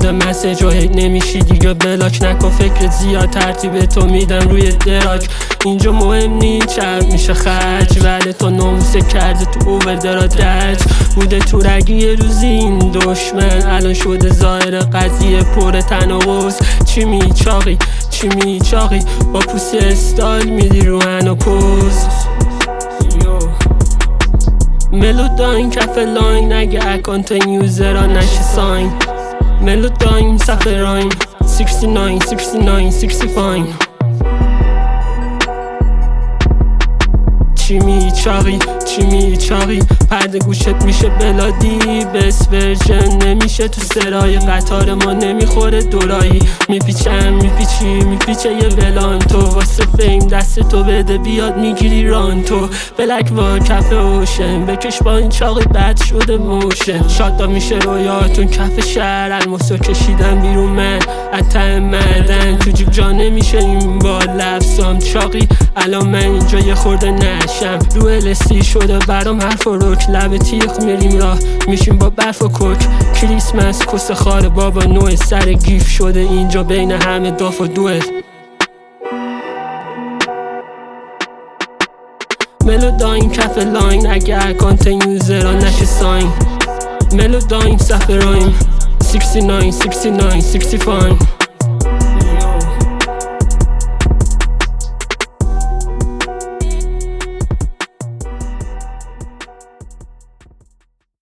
شده مسیج و هیت نمیشی دیگه بلاک نکن فکر زیاد ترتیب تو میدم روی دراج. اینجا مهم نی چرب میشه خرج ولی تو ناموسه کرده تو اوور درا درج بوده تو رگی یه روزی این دشمن الان شده ظاهر قضیه پر تناقض. چی میچاقی با پوسی استایل میدی رو اناپوز. ملوداین کف لاین اگه اکانت یوزرها نشه ساین. ملوداین صفحه راین 69 65. چی میچاقی پرده گوشت میشه بلادی بس ورژن نمیشه تو سرای قطار ما نمیخوره دورایی. میپیچه یه ولان تو واسه فیم دست تو بده بیاد میگیری ران تو. بلک وا کف اوشن بکش با این چاقی بد شده موشن. شادا میشه رویاتون کف شهر الماسو کشیدم بیرون من اتم مردن تو جیب جا نمیشه این با لبسام چاقی. الان من اینجا یه خورده نشم رو الستی شده برام حرف و رک لب تیغ میریم راه میشیم با برف و کوک. کریسمس کس خار بابا نوع سر گیف شده اینجا بین همه داف و دوه. ملوداین کف لاین اگه اکانت یوزرها نشه ساین. ملوداین صفحه راین 69 65.